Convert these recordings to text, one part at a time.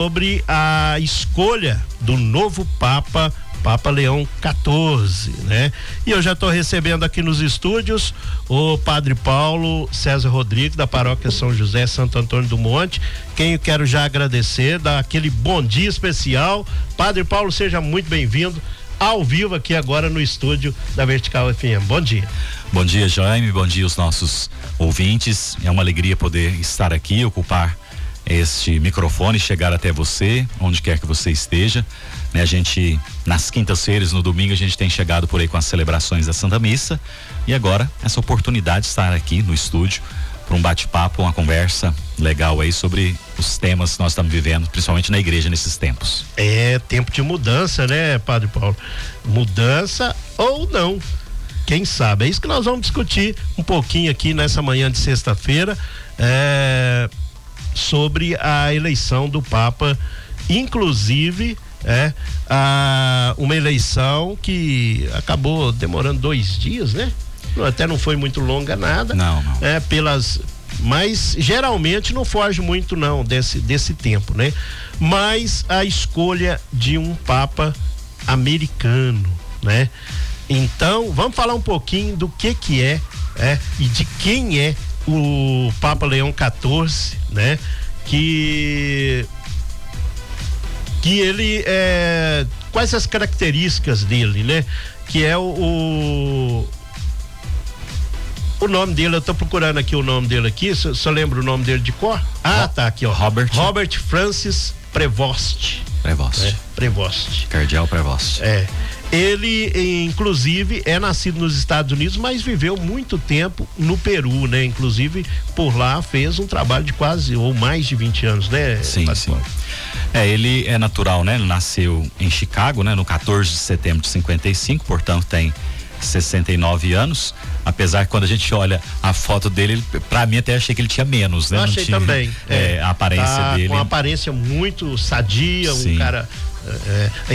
sobre a escolha do novo Papa Leão XIV, né? E eu já estou recebendo aqui nos estúdios o Padre Paulo César Rodrigues, da Paróquia São José, Santo Antônio do Monte, quem eu quero já agradecer, dar aquele bom dia especial. Padre Paulo, seja muito bem-vindo ao vivo aqui agora no estúdio da Vertical FM. Bom dia. Bom dia, Jaime, bom dia aos nossos ouvintes. É uma alegria poder estar aqui, ocupar este microfone, chegar até você, onde quer que você esteja, né? A gente, nas quintas-feiras, no domingo, a gente tem chegado por aí com as celebrações da Santa Missa, e agora essa oportunidade de estar aqui no estúdio para um bate-papo, uma conversa legal aí sobre os temas que nós estamos vivendo, principalmente na igreja nesses tempos. É tempo de mudança, né, Padre Paulo? Mudança ou não? Quem sabe? É isso que nós vamos discutir um pouquinho aqui nessa manhã de sexta-feira, sobre a eleição do Papa, inclusive uma eleição que acabou demorando 2 dias, né? Até não foi muito longa nada. Não. Mas geralmente não foge muito não desse tempo, né? Mas a escolha de um Papa americano, né? Então, vamos falar um pouquinho do que é e de quem é o Papa Leão XIV, né? Que ele quais as características dele, né? Que é o nome dele, eu tô procurando aqui o nome dele aqui, só lembra o nome dele de cor? Tá aqui, ó. Robert Francis Prevost. Prevost. Cardeal Prevost. Ele, inclusive, é nascido nos Estados Unidos, mas viveu muito tempo no Peru, né? Inclusive, por lá fez um trabalho de quase ou mais de 20 anos, né? Sim. Ele é natural, né? Ele nasceu em Chicago, né? No 14 de setembro de 55, portanto tem 69 anos, apesar que quando a gente olha a foto dele, pra mim até achei que ele tinha menos, né? Eu achei também. A aparência dele. Com uma aparência muito sadia, Sim. Um cara,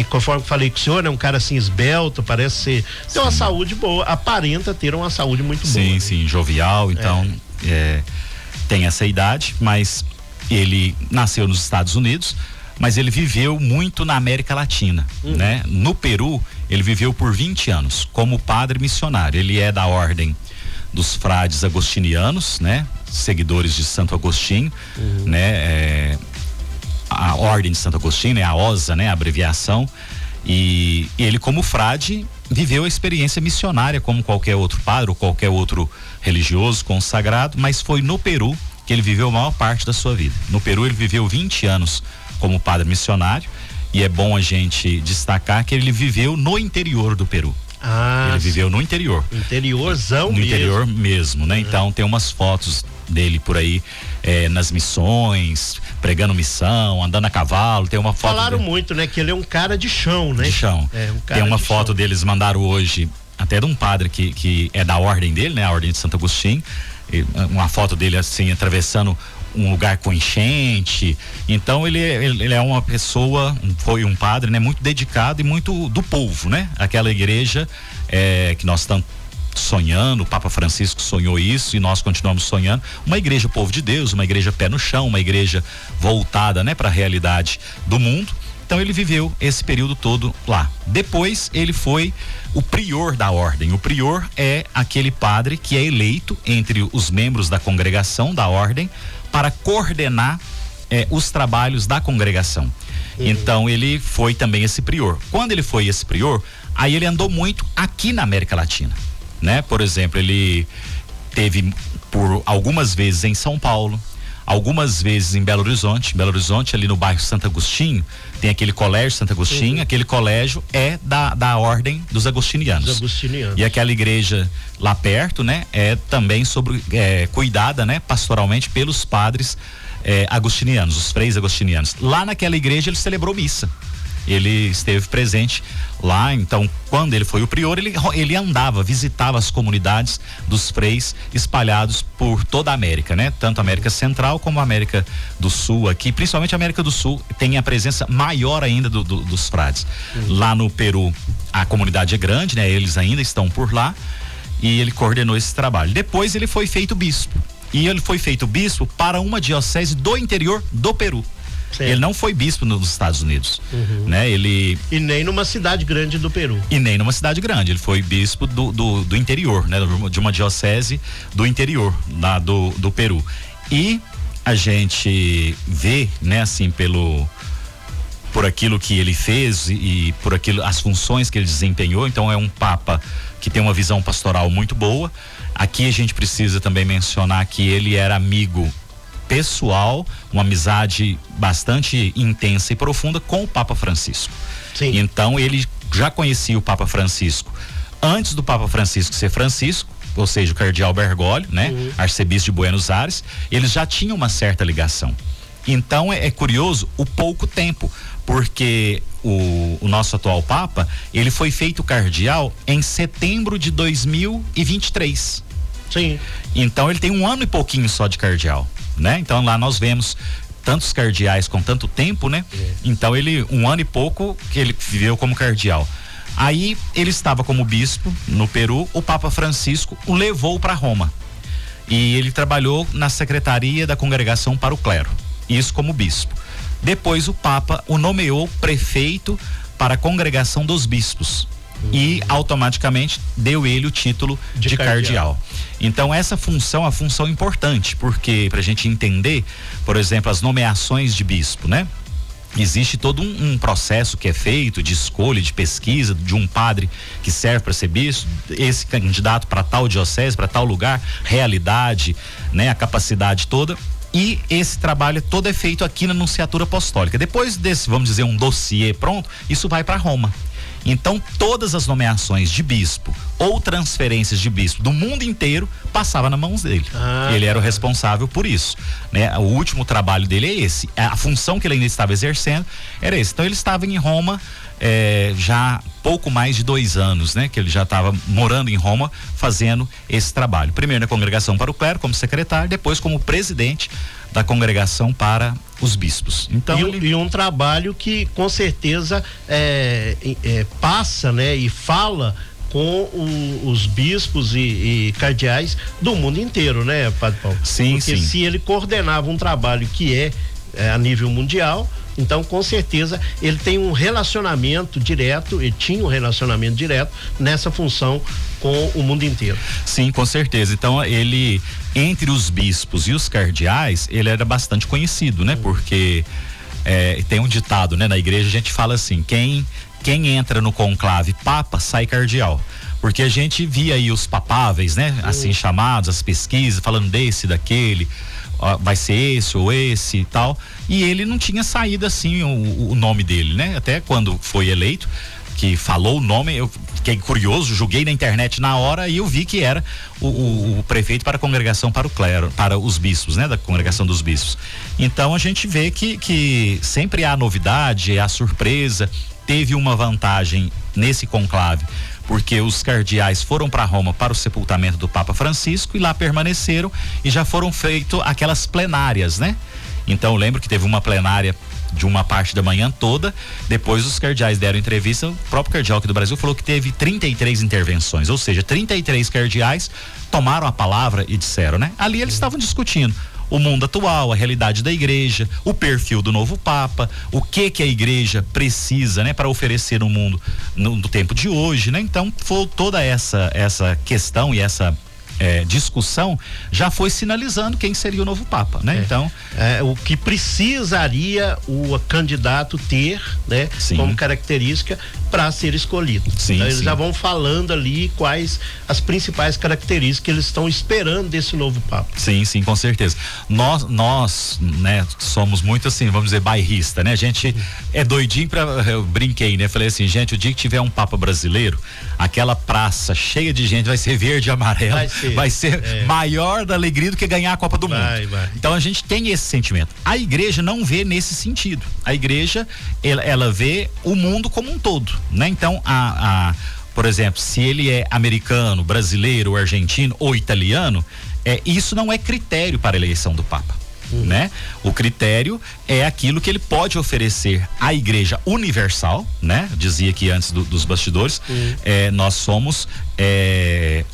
conforme falei com o senhor, é um cara assim esbelto, parece ser, tem uma saúde boa, aparenta ter uma saúde muito boa. Sim, sim, jovial, então tem essa idade, mas ele nasceu nos Estados Unidos, mas ele viveu muito na América Latina, né? No Peru, ele viveu por 20 anos como padre missionário. Ele é da ordem dos frades agostinianos, né? Seguidores de Santo Agostinho, né? A ordem de Santo Agostinho, né? A OSA, né? A abreviação. E ele, como frade, viveu a experiência missionária como qualquer outro padre ou qualquer outro religioso consagrado, mas foi no Peru que ele viveu a maior parte da sua vida. No Peru, ele viveu 20 anos como padre missionário, e é bom a gente destacar que ele viveu no interior do Peru. Ele viveu no interior. Interiorzão mesmo. No interior mesmo, né? Então tem umas fotos dele por aí nas missões, pregando missão, andando a cavalo, tem uma foto. Falaram muito, né? Que ele é um cara de chão, né? De chão. Tem uma foto deles, mandaram hoje, até de um padre que é da ordem dele, né? A ordem de Santo Agostinho, uma foto dele assim, atravessando um lugar com enchente. Então ele é uma pessoa, foi um padre, né, muito dedicado e muito do povo, né? Aquela igreja que nós estamos sonhando, o Papa Francisco sonhou isso e nós continuamos sonhando, uma igreja povo de Deus, uma igreja pé no chão, uma igreja voltada, né, para a realidade do mundo. Então ele viveu esse período todo lá. Depois ele foi o prior da ordem. O prior é aquele padre que é eleito entre os membros da congregação da ordem para coordenar os trabalhos da congregação. Então ele foi também esse prior. Quando ele foi esse prior, aí ele andou muito aqui na América Latina, né? Por exemplo, ele teve por algumas vezes em São Paulo, algumas vezes em Belo Horizonte, ali no bairro Santo Agostinho, tem aquele colégio Santo Agostinho, aquele colégio é da ordem dos agostinianos. E aquela igreja lá perto, né, é também cuidada, né, pastoralmente pelos padres agostinianos, os freis agostinianos. Lá naquela igreja ele celebrou missa. Ele esteve presente lá, então quando ele foi o prior, ele andava, visitava as comunidades dos freis espalhados por toda a América, né? Tanto a América Central como a América do Sul aqui, principalmente a América do Sul tem a presença maior ainda dos frades. Lá no Peru a comunidade é grande, né? Eles ainda estão por lá e ele coordenou esse trabalho. Depois ele foi feito bispo, e ele foi feito bispo para uma diocese do interior do Peru. Certo. Ele não foi bispo nos Estados Unidos, né? E nem numa cidade grande do Peru. E nem numa cidade grande, ele foi bispo do interior, né? De uma diocese do interior, lá do Peru. E a gente vê, né, assim, por aquilo que ele fez e por aquilo, as funções que ele desempenhou. Então é um papa que tem uma visão pastoral muito boa. Aqui a gente precisa também mencionar que ele era amigo pessoal, uma amizade bastante intensa e profunda com o Papa Francisco. Sim. Então ele já conhecia o Papa Francisco antes do Papa Francisco ser Francisco, ou seja, o cardeal Bergoglio, né? Arcebispo de Buenos Aires. Eles já tinham uma certa ligação. Então é curioso o pouco tempo, porque o nosso atual Papa, ele foi feito cardeal em setembro de 2023. Sim. Então ele tem 1 ano e pouquinho só de cardeal, né? Então lá nós vemos tantos cardeais com tanto tempo, né? Então ele, 1 ano e pouco que ele viveu como cardeal. Aí ele estava como bispo no Peru, o Papa Francisco o levou para Roma. E ele trabalhou na secretaria da Congregação para o Clero, isso como bispo. Depois o Papa o nomeou prefeito para a Congregação dos Bispos e automaticamente deu ele o título de cardeal. Então essa função é uma função importante, porque para a gente entender, por exemplo, as nomeações de bispo, né? Existe todo um processo que é feito de escolha, de pesquisa de um padre que serve para ser bispo, esse candidato para tal diocese, para tal lugar, realidade, né? A capacidade toda. E esse trabalho todo é feito aqui na Nunciatura Apostólica. Depois desse, vamos dizer, um dossiê pronto, isso vai para Roma. Então, todas as nomeações de bispo ou transferências de bispo do mundo inteiro passavam nas mãos dele. Ele era o responsável por isso, né? O último trabalho dele é esse. A função que ele ainda estava exercendo era esse. Então, ele estava em Roma já pouco mais de 2 anos, né? Que ele já estava morando em Roma fazendo esse trabalho. Primeiro na Congregação para o Clero como secretário, depois como presidente da Congregação para os Bispos. Então e um trabalho que com certeza passa, né, e fala com os bispos e cardeais do mundo inteiro, né, Padre Paulo? Sim, porque sim. se ele coordenava um trabalho que é a nível mundial, então com certeza ele tem um relacionamento direto, ele tinha um relacionamento direto nessa função com o mundo inteiro. Sim, com certeza. Então ele, entre os bispos e os cardeais, ele era bastante conhecido, né? Porque tem um ditado, né? Na igreja a gente fala assim, quem entra no conclave papa sai cardeal. Porque a gente via aí os papáveis, né? Assim chamados, as pesquisas, falando desse, daquele, vai ser esse ou esse e tal. E ele não tinha saído assim o nome dele, né? Até quando foi eleito, que falou o nome, eu fiquei curioso, joguei na internet na hora e eu vi que era o prefeito para a Congregação para o Clero, para os bispos, né? Da Congregação dos Bispos. Então a gente vê que sempre há novidade, há surpresa. Teve uma vantagem nesse conclave, porque os cardeais foram para Roma para o sepultamento do Papa Francisco e lá permaneceram e já foram feitas aquelas plenárias, né? Então eu lembro que teve uma plenária de uma parte da manhã toda, depois os cardeais deram entrevista, o próprio cardeal aqui do Brasil falou que teve 33 intervenções, ou seja, 33 cardeais tomaram a palavra e disseram, né? Ali eles estavam discutindo o mundo atual, a realidade da igreja, o perfil do novo Papa, o que a igreja precisa, né, para oferecer no mundo no tempo de hoje, né? Então, foi toda essa questão e essa discussão já foi sinalizando quem seria o novo Papa, né? Então, o que precisaria o candidato ter, né, como característica para ser escolhido. Sim, então, eles já vão falando ali quais as principais características que eles estão esperando desse novo Papa. Sim, sim, com certeza. Nós, né, somos muito assim, vamos dizer, bairrista, né? A gente é doidinho eu brinquei, né? Falei assim, gente, o dia que tiver um Papa brasileiro, aquela praça cheia de gente vai ser verde e amarelo, vai ser maior da alegria do que ganhar a Copa do Mundo. Então a gente tem esse sentimento. A igreja não vê nesse sentido. A igreja, ela vê o mundo como um todo, né? Então por exemplo, se ele é americano, brasileiro, argentino ou italiano, isso não é critério para a eleição do Papa. né? O critério é aquilo que ele pode oferecer à Igreja Universal, né? Dizia aqui antes dos bastidores, nós somos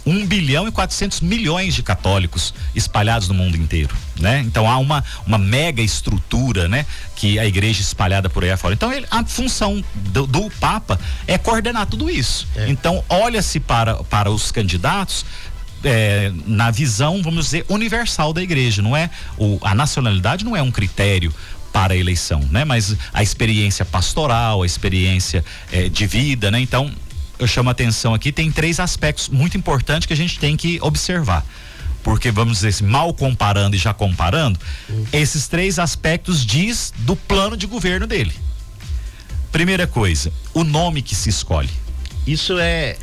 1 bilhão e 400 milhões de católicos espalhados no mundo inteiro, né? Então há uma mega estrutura, né? Que a igreja espalhada por aí afora. Então a função do Papa é coordenar tudo isso. Então olha-se para os candidatos na visão, vamos dizer, universal da igreja. Não é a nacionalidade não é um critério para a eleição, né? Mas a experiência pastoral, a experiência de vida, né? Então eu chamo a atenção aqui, tem 3 aspectos muito importantes que a gente tem que observar. Porque, vamos dizer assim, mal comparando e já comparando, esses 3 aspectos diz do plano de governo dele. Primeira coisa, o nome que se escolhe. Isso é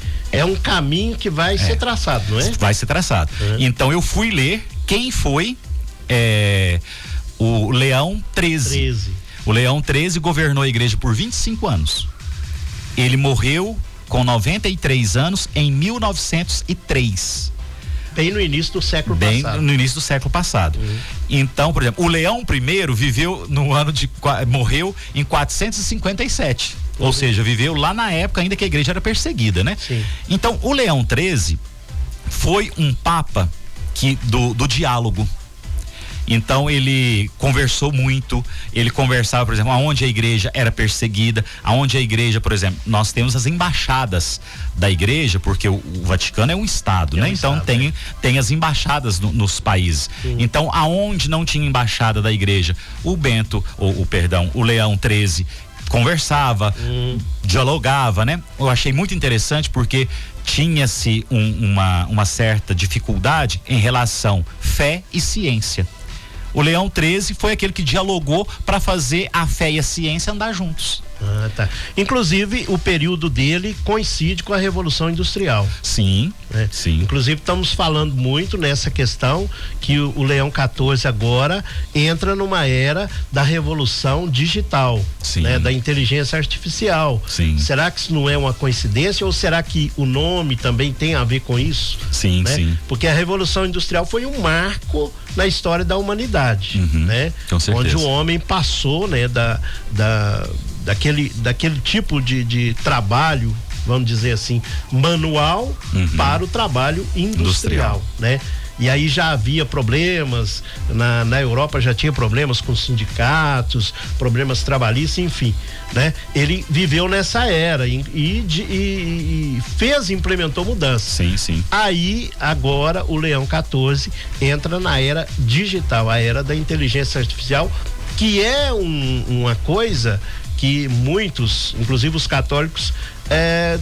um caminho que vai ser traçado, não é? Vai ser traçado. Então eu fui ler quem foi o Leão XIII. O Leão XIII governou a igreja por 25 anos. Ele morreu com 93 anos em 1903. Bem no início do século passado. No início do século passado. Então, por exemplo, o Leão I viveu morreu em 457. Ou seja, viveu lá na época ainda que a igreja era perseguida, né? Sim. Então, o Leão XIII foi um papa do diálogo. Então ele conversou muito, ele conversava, por exemplo, aonde a igreja era perseguida, aonde a igreja, por exemplo, nós temos as embaixadas da igreja, porque o Vaticano é um estado, né? Então tem as embaixadas nos países. Então, aonde não tinha embaixada da igreja, o Leão XIII conversava, dialogava, né? Eu achei muito interessante porque tinha-se uma certa dificuldade em relação fé e ciência. O Leão XIII foi aquele que dialogou para fazer a fé e a ciência andar juntos. Tá. Inclusive, o período dele coincide com a Revolução Industrial. Sim, sim. Inclusive, estamos falando muito nessa questão que o Leão XIV agora entra numa era da revolução digital, né? Da inteligência artificial. Sim. Será que isso não é uma coincidência ou será que o nome também tem a ver com isso? Sim, né? sim. Porque a Revolução Industrial foi um marco na história da humanidade, né? Com certeza. Onde o homem passou, né? Daquele tipo de trabalho, vamos dizer assim, manual para o trabalho industrial, né? E aí já havia problemas, na Europa já tinha problemas com sindicatos, problemas trabalhistas, enfim, né? Ele viveu nessa era e implementou mudanças. Sim, sim. Aí, agora, o Leão XIV entra na era digital, a era da inteligência artificial, que é uma coisa que muitos, inclusive os católicos,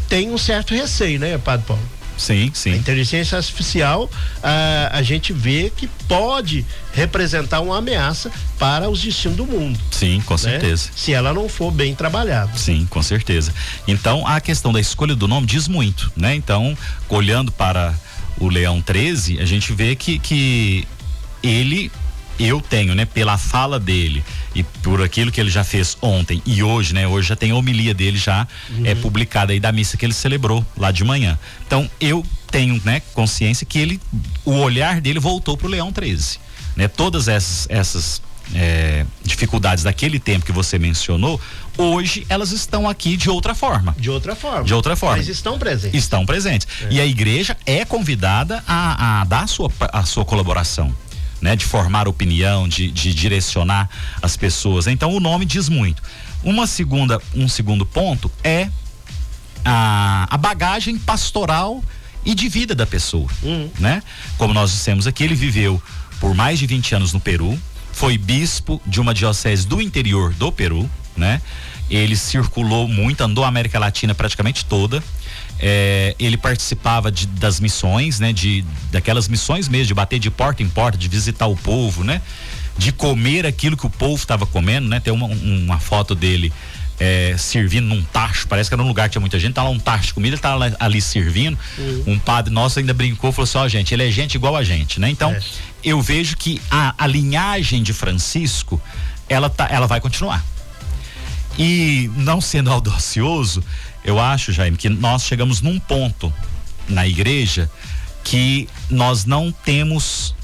têm um certo receio, né, Padre Paulo? Sim, sim. A inteligência artificial, a gente vê que pode representar uma ameaça para os destinos do mundo. Sim, com certeza. Se ela não for bem trabalhada. Sim, com certeza. Então, a questão da escolha do nome diz muito, né? Então, olhando para o Leão XIII, a gente vê que eu tenho, né, pela fala dele e por aquilo que ele já fez ontem e hoje, né, hoje já tem a homilia dele já publicada aí da missa que ele celebrou lá de manhã. Então eu tenho, né, consciência que o olhar dele voltou pro Leão XIII, né? Todas essas dificuldades daquele tempo que você mencionou, hoje elas estão aqui de outra forma. De outra forma. Mas estão presentes. Estão presentes. E a igreja é convidada a dar a sua colaboração, né? De formar opinião, de direcionar as pessoas. Então o nome diz muito. Um segundo ponto é a bagagem pastoral e de vida da pessoa, né? Como nós dissemos aqui, ele viveu por mais de 20 anos no Peru, foi bispo de uma diocese do interior do Peru, né? Ele circulou muito, andou a América Latina praticamente toda. Ele participava das missões, né? Daquelas missões mesmo, de bater de porta em porta, de visitar o povo, né? De comer aquilo que o povo estava comendo, né? Tem uma foto dele servindo num tacho, parece que era um lugar que tinha muita gente, tá lá um tacho de comida, ele tá ali servindo. Um padre nosso ainda brincou, falou assim: ó, gente, ele é gente igual a gente, né? Então, eu vejo que a linhagem de Francisco, ela vai continuar. E não sendo audacioso, eu acho, Jaime, que nós chegamos num ponto na igreja que nós não temos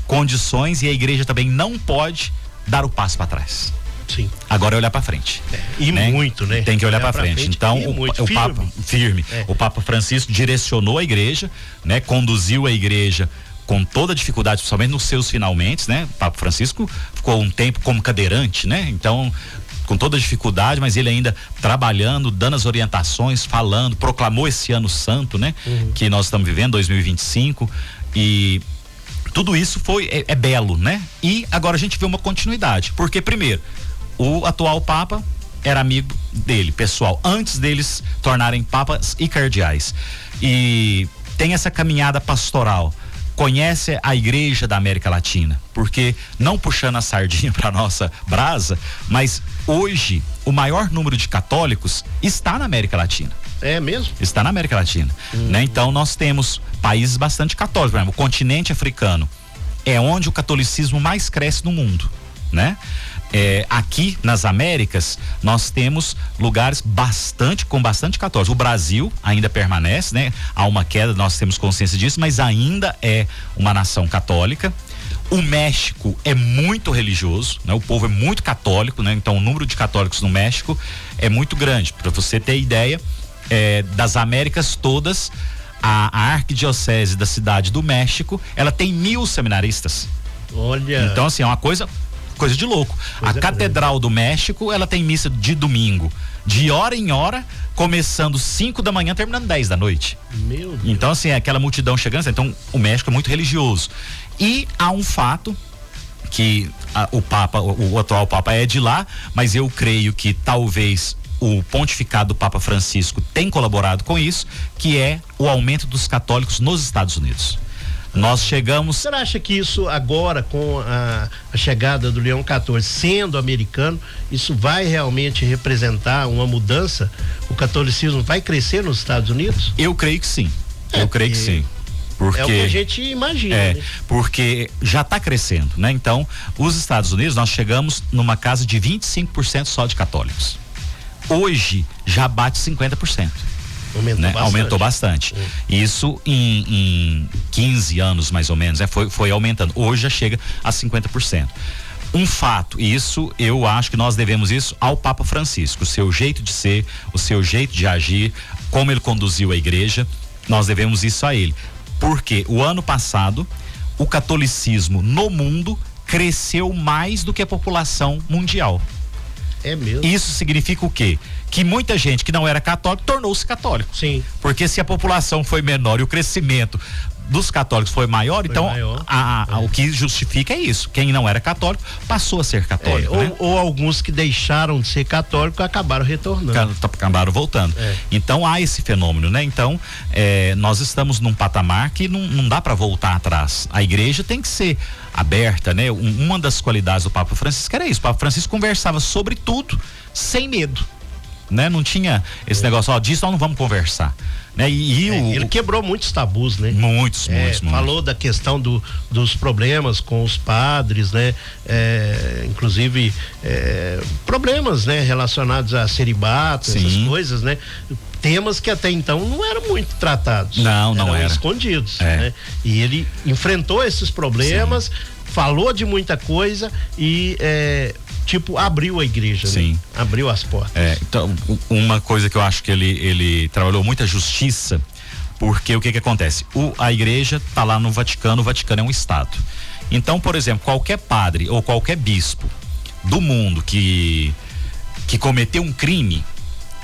condições, e a igreja também não pode dar o passo para trás. Sim. Agora é olhar para frente. E né? muito, né? Tem que olhar para frente. Então, o Papa firme. O Papa Francisco direcionou a igreja, né? Conduziu a igreja com toda a dificuldade, principalmente nos seus finalmente, né? O Papa Francisco ficou um tempo como cadeirante, né? Então, com toda a dificuldade, mas ele ainda trabalhando, dando as orientações, falando, proclamou esse ano santo, né? Que nós estamos vivendo, 2025, e tudo isso é belo, né? E agora a gente vê uma continuidade, porque primeiro, o atual Papa era amigo dele, pessoal, antes deles tornarem papas e cardeais, e tem essa caminhada pastoral, conhece a igreja da América Latina, porque não puxando a sardinha para nossa brasa, mas hoje o maior número de católicos está na América Latina. É mesmo? Está na América Latina, né? Então nós temos países bastante católicos, por exemplo, o continente africano é onde o catolicismo mais cresce no mundo, né? Aqui nas Américas nós temos lugares com bastante católicos. O Brasil ainda permanece, né? Há uma queda, nós temos consciência disso, mas ainda é uma nação católica. O México é muito religioso, né? O povo é muito católico, né? Então o número de católicos no México é muito grande. Para você ter ideia, das Américas todas, a arquidiocese da cidade do México, ela tem 1.000 seminaristas. Olha. Então assim, é uma coisa de louco. A Catedral do México, ela tem missa de domingo, de hora em hora, começando 5 da manhã, terminando 10 da noite. Meu Deus. Então assim, aquela multidão chegando, então o México é muito religioso. E há um fato que o atual Papa é de lá, mas eu creio que talvez o pontificado do Papa Francisco tem colaborado com isso, que é o aumento dos católicos nos Estados Unidos. Nós chegamos. Você acha que isso agora, com a chegada do Leão XIV sendo americano, isso vai realmente representar uma mudança? O catolicismo vai crescer nos Estados Unidos? Eu creio que sim. Eu creio que sim. Porque, é o que a gente imagina, né? Porque já está crescendo, né? Então, os Estados Unidos, nós chegamos numa casa de 25% só de católicos. Hoje já bate 50%. Aumentou bastante. Isso em 15 anos mais ou menos, né? Foi aumentando. Hoje já chega a 50%. Um fato, e isso eu acho que nós devemos isso ao Papa Francisco, o seu jeito de ser, o seu jeito de agir, como ele conduziu a igreja, nós devemos isso a ele. Porque o ano passado o catolicismo no mundo cresceu mais do que a população mundial. É mesmo? Isso significa o quê? Que muita gente que não era católico tornou-se católico. Sim. Porque se a população foi menor e o crescimento dos católicos foi maior, o que justifica é isso. Quem não era católico passou a ser católico. Né? Ou alguns que deixaram de ser católicos acabaram retornando. Acabaram voltando. Então há esse fenômeno, né? Então nós estamos num patamar que não dá para voltar atrás. A igreja tem que ser aberta, né? Uma das qualidades do Papa Francisco era isso. O Papa Francisco conversava sobre tudo sem medo, né? Não tinha esse negócio, disso nós não vamos conversar, né? Ele quebrou muitos tabus, né? Muitos. Falou da questão dos problemas com os padres, né? Inclusive problemas, né? Relacionados a celibato, essas coisas, né? Temas que até então não eram muito tratados. Não eram escondidos, né? E ele enfrentou esses problemas, falou de muita coisa e abriu a igreja, Sim. Né? Abriu as portas. Então, uma coisa que eu acho que ele trabalhou muita justiça, porque o que acontece? A igreja tá lá no Vaticano, o Vaticano é um estado. Então, por exemplo, qualquer padre ou qualquer bispo do mundo que cometeu um crime,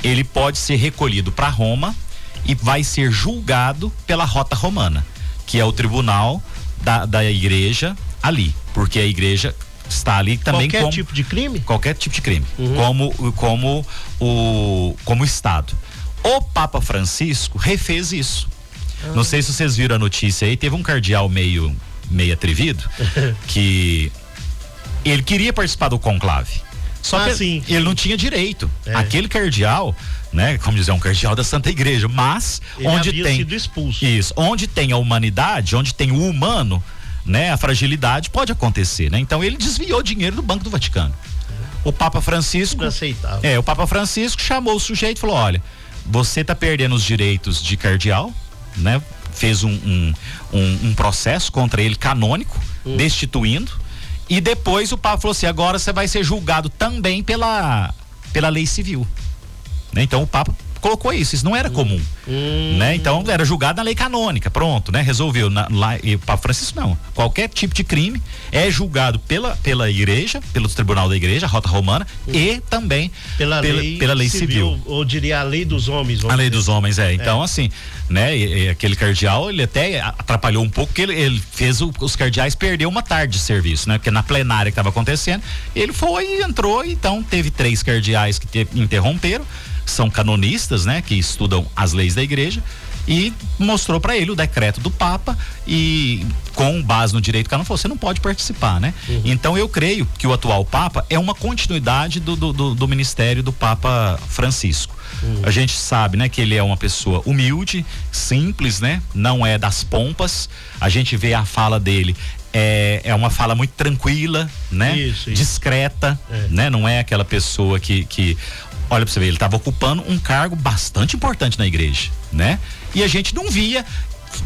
ele pode ser recolhido para Roma e vai ser julgado pela Rota Romana, que é o tribunal da igreja ali, porque a igreja está ali também. Qualquer tipo de crime? Qualquer tipo de crime, como o Estado. O Papa Francisco refez isso. Não sei se vocês viram a notícia aí, teve um cardeal meio atrevido que ele queria participar do conclave. Só que ele não tinha direito. Aquele cardeal, né, como dizer, um cardeal da Santa Igreja, mas ele havia sido expulso. Isso, onde tem a humanidade, onde tem o humano, né, a fragilidade pode acontecer, né? Então ele desviou dinheiro do Banco do Vaticano. O Papa Francisco, inaceitável. O Papa Francisco chamou o sujeito e falou: olha, você tá perdendo os direitos de cardeal, né? fez um processo contra ele canônico, destituindo, e depois o Papa falou assim: agora você vai ser julgado também pela lei civil, né? Então o Papa colocou isso não era comum, né? Então era julgado na lei canônica, pronto, né? Resolveu lá, e o Papa Francisco não, qualquer tipo de crime é julgado pela igreja, pelo tribunal da igreja, a Rota Romana, e também pela lei civil, ou diria a lei dos homens. A lei dos homens, então assim, né? E aquele cardeal, ele até atrapalhou um pouco, porque ele fez os cardeais perder uma tarde de serviço, né? Porque na plenária que estava acontecendo, ele foi e entrou, então teve 3 cardeais que interromperam, são canonistas, né, que estudam as leis da igreja, e mostrou para ele o decreto do Papa, e com base no direito canônico falou: você não pode participar, né? Então eu creio que o atual Papa é uma continuidade do ministério do Papa Francisco. A gente sabe, né, que ele é uma pessoa humilde, simples, né? Não é das pompas. A gente vê a fala dele, é uma fala muito tranquila, né? Isso. Discreta, né? Não é aquela pessoa que olha pra você ver, ele estava ocupando um cargo bastante importante na igreja, né? E a gente não via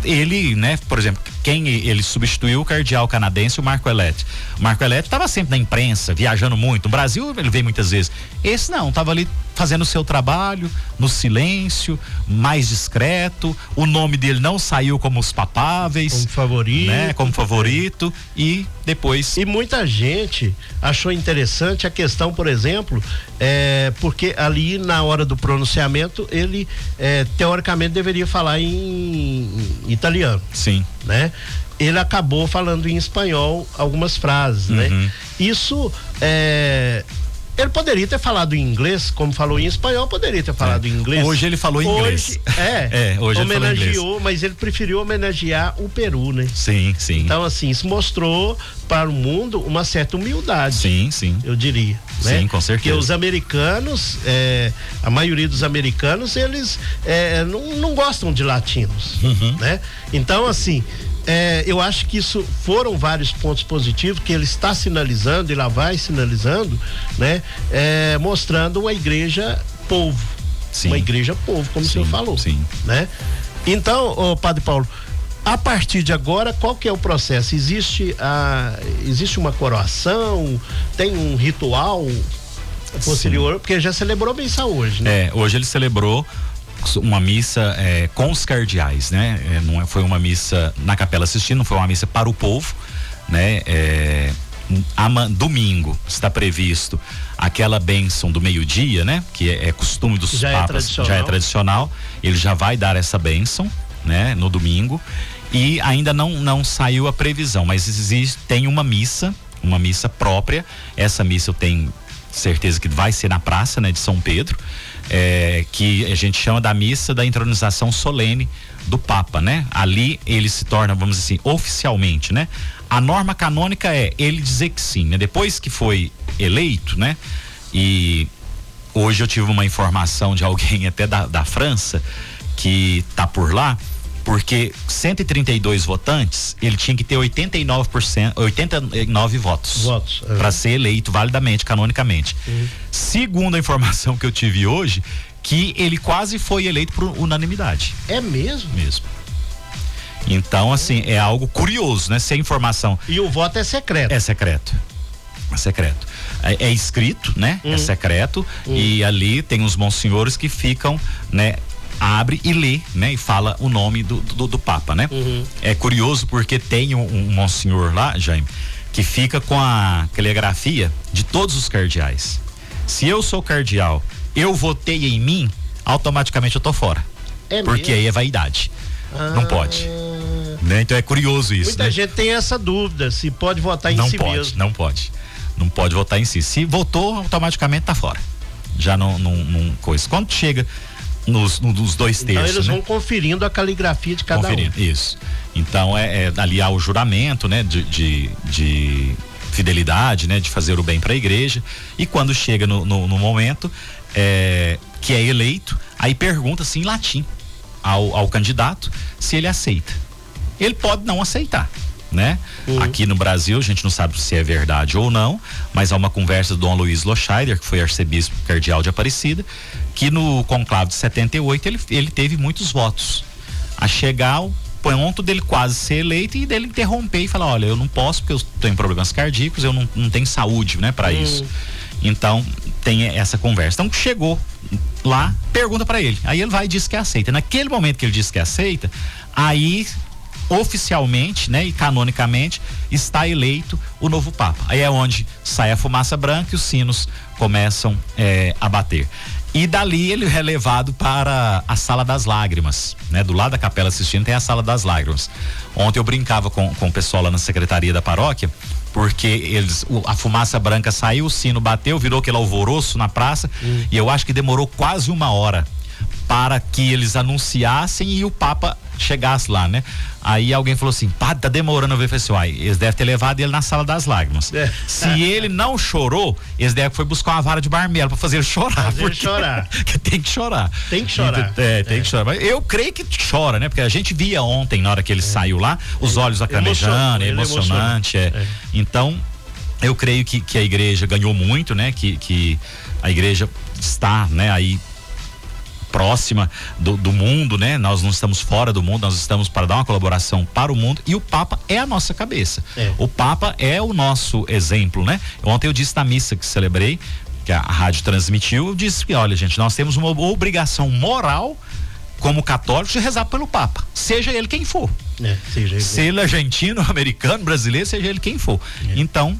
ele, né? Por exemplo, quem ele substituiu, o cardeal canadense, o Marco Elete. O Marco Elete estava sempre na imprensa, viajando muito. No Brasil ele veio muitas vezes. Esse não, estava ali fazendo o seu trabalho, no silêncio, mais discreto. O nome dele não saiu como os papáveis, como favorito, né? Como favorito, e depois. E muita gente achou interessante a questão, por exemplo, porque ali na hora do pronunciamento ele teoricamente deveria falar em italiano. Sim. Né? Ele acabou falando em espanhol algumas frases, né? Isso ele poderia ter falado em inglês, como falou em espanhol, poderia ter falado em inglês. Hoje ele falou em inglês. Hoje homenageou, mas ele preferiu homenagear o Peru, né? Sim, sim. Então, assim, isso mostrou para o mundo uma certa humildade. Sim, sim. Eu diria, né? Sim, com certeza. Porque os americanos, a maioria dos americanos, eles não gostam de latinos, né? Então, assim, eu acho que isso foram vários pontos positivos que ele está sinalizando, e lá vai sinalizando, né? Mostrando uma igreja povo. Sim. Uma igreja povo, como o senhor falou. Sim. Né? Então, Padre Paulo, a partir de agora, qual que é o processo? Existe uma coroação? Tem um ritual posterior? Sim. Porque já celebrou missa hoje, né? Hoje ele celebrou uma missa com os cardeais, né? Não foi uma missa na Capela Sistina, não foi uma missa para o povo, né? Domingo está previsto aquela bênção do meio-dia, né? Que é costume dos papas, já é tradicional. Ele já vai dar essa bênção, né? No domingo, e ainda não saiu a previsão, mas tem uma missa própria. Essa missa eu tenho certeza que vai ser na praça, né? De São Pedro. Que a gente chama da missa da entronização solene do Papa, né? Ali ele se torna, vamos dizer assim, oficialmente, né? A norma canônica é ele dizer que sim, né? Depois que foi eleito, né? E hoje eu tive uma informação de alguém até da França que tá por lá, porque 132 votantes, ele tinha que ter 89 votos para ser eleito validamente, canonicamente. Segundo a informação que eu tive hoje, que ele quase foi eleito por unanimidade. É mesmo? Mesmo. Então, assim, é algo curioso, né? Sem informação. E o voto é secreto? É secreto. É secreto. É escrito, né? É secreto. E ali tem os monsenhores que ficam, né? Abre e lê, né? E fala o nome do Papa, né? É curioso porque tem um monsenhor lá, Jaime, que fica com a caligrafia de todos os cardeais. Se eu sou cardeal, eu votei em mim, automaticamente eu tô fora. Porque aí é vaidade. Não pode. Né? Então é curioso isso. Muita gente tem essa dúvida, se pode votar em si mesmo. Não pode. Não pode votar em si. Se votou, automaticamente tá fora. Já não coisa. Quando chega nos 2 terços. Então eles vão conferindo a caligrafia de cada um. Isso. Então ali há o juramento, né? De fidelidade, né? De fazer o bem para a igreja. E quando chega no momento que é eleito, aí pergunta-se em latim ao candidato se ele aceita. Ele pode não aceitar, né? Aqui no Brasil a gente não sabe se é verdade ou não, mas há uma conversa do Dom Luiz Loscheider, que foi arcebispo cardeal de Aparecida, que no conclave de 78 ele teve muitos votos. A chegar ponto dele quase ser eleito e dele interromper e falar, olha, eu não posso porque eu tenho problemas cardíacos, eu não tenho saúde, né, para isso. Então, tem essa conversa. Então, chegou lá, pergunta para ele. Aí ele vai e diz que aceita. Naquele momento que ele diz que aceita, aí oficialmente, né, e canonicamente está eleito o novo Papa. Aí é onde sai a fumaça branca e os sinos começam a bater. E dali ele é levado para a Sala das Lágrimas, né? Do lado da Capela Sistina tem a Sala das Lágrimas. Ontem eu brincava com o pessoal lá na secretaria da paróquia, porque a fumaça branca saiu, o sino bateu, virou aquele alvoroço na praça, e eu acho que demorou quase 1 hora para que eles anunciassem e o Papa chegasse lá, né? Aí alguém falou assim, padre, tá demorando. Eu falei assim, uai, eles devem ter levado ele na Sala das Lágrimas. Se ele não chorou, eles devem foi buscar uma vara de barmelo para fazer ele chorar. Tem que chorar. Tem que chorar. Tem que chorar. Mas eu creio que chora, né? Porque a gente via ontem, na hora que ele saiu lá, os olhos lacrimejando, emocionante. Então, eu creio que a igreja ganhou muito, né? Que a igreja está, né, aí próxima do mundo, né? Nós não estamos fora do mundo, nós estamos para dar uma colaboração para o mundo, e o Papa é a nossa cabeça. O Papa é o nosso exemplo, né? Ontem eu disse na missa que celebrei, que a rádio transmitiu, eu disse que, olha, gente, nós temos uma obrigação moral como católicos de rezar pelo Papa, seja ele quem for. Se ele é argentino, americano, brasileiro, seja ele quem for. Então,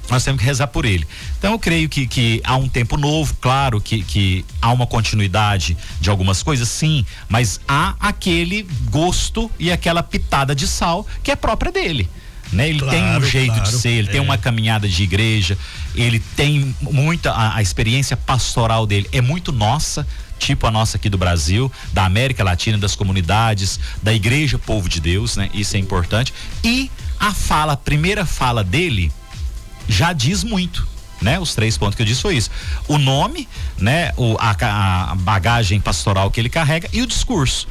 nós temos que rezar por ele. Então eu creio que há um tempo novo, claro que há uma continuidade de algumas coisas, sim, mas há aquele gosto e aquela pitada de sal que é própria dele, né? Ele tem um jeito de ser, ele tem uma caminhada de igreja, ele tem muita, a experiência pastoral dele é muito nossa, tipo a nossa aqui do Brasil, da América Latina, das comunidades, da Igreja Povo de Deus, né? Isso é importante. E a primeira fala dele já diz muito, né? Os 3 pontos que eu disse foi isso: o nome, né? A bagagem pastoral que ele carrega e o discurso.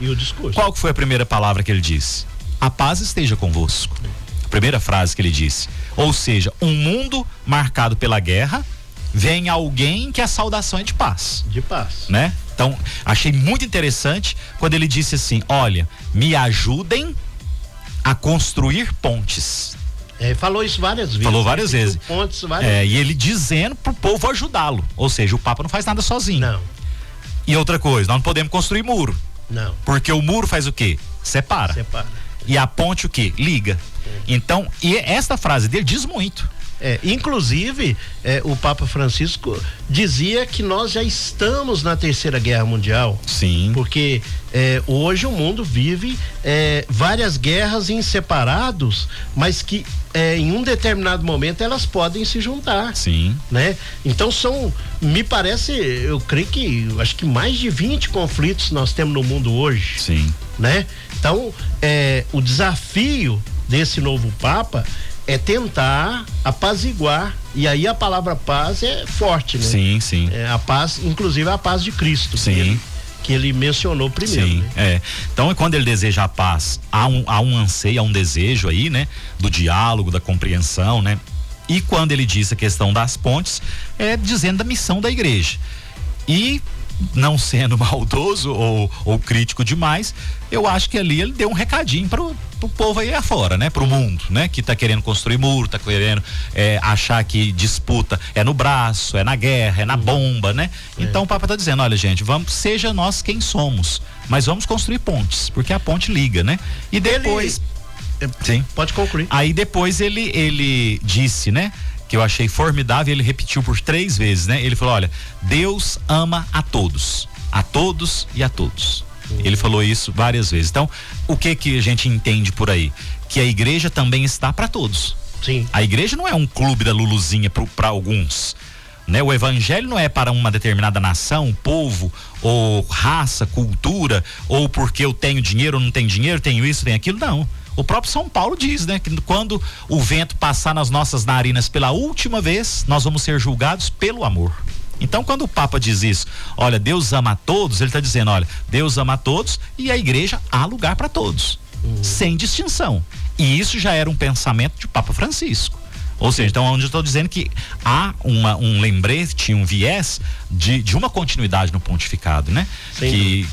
Qual que foi a primeira palavra que ele disse? A paz esteja convosco. A primeira frase que ele disse. Ou seja, um mundo marcado pela guerra, vem alguém que a saudação é de paz. De paz. Né? Então, achei muito interessante quando ele disse assim, olha, me ajudem a construir pontes. Falou isso várias vezes. Falou várias vezes. Pontes, várias vezes. E ele dizendo pro povo ajudá-lo. Ou seja, o Papa não faz nada sozinho. Não. E outra coisa, nós não podemos construir muro. Não. Porque o muro faz o quê? Separa. E a ponte o quê? Liga. Então, e esta frase dele diz muito. Inclusive, o Papa Francisco dizia que nós já estamos na Terceira Guerra Mundial. Sim. Porque hoje o mundo vive várias guerras em separados, mas que em um determinado momento elas podem se juntar. Sim. Né? Então me parece, eu creio que, acho que mais de 20 conflitos nós temos no mundo hoje. Sim. Né? Então, o desafio desse novo Papa é tentar apaziguar, e aí a palavra paz é forte, né? Sim, sim. A paz, inclusive a paz de Cristo. Sim. Que ele mencionou primeiro. Sim, né? Então, quando ele deseja a paz, há um anseio, há um desejo aí, né? Do diálogo, da compreensão, né? E quando ele diz a questão das pontes, dizendo da missão da igreja. E não sendo maldoso ou crítico demais, eu acho que ali ele deu um recadinho pro povo aí afora, né? Pro mundo, né? Que tá querendo construir muro, tá querendo achar que disputa é no braço, é na guerra, é na bomba, né? Então o Papa tá dizendo, olha, gente, seja nós quem somos, mas vamos construir pontes, porque a ponte liga, né? E depois... Sim. Pode concluir. Aí depois ele disse, né? Que eu achei formidável, ele repetiu por 3 vezes, né? Ele falou, olha, Deus ama a todos e a todos. Ele falou isso várias vezes. Então, o que a gente entende por aí? Que a igreja também está para todos. Sim. A igreja não é um clube da Luluzinha para alguns, né? O evangelho não é para uma determinada nação, povo, ou raça, cultura, ou porque eu tenho dinheiro ou não tenho dinheiro, tenho isso, tenho aquilo, não. O próprio São Paulo diz, né? Que quando o vento passar nas nossas narinas pela última vez, nós vamos ser julgados pelo amor. Então, quando o Papa diz isso, olha, Deus ama a todos, ele está dizendo, olha, Deus ama a todos e a igreja há lugar para todos, sem distinção. E isso já era um pensamento de Papa Francisco. Ou seja, então onde eu estou dizendo que há um lembrete, um viés de uma continuidade no pontificado, né?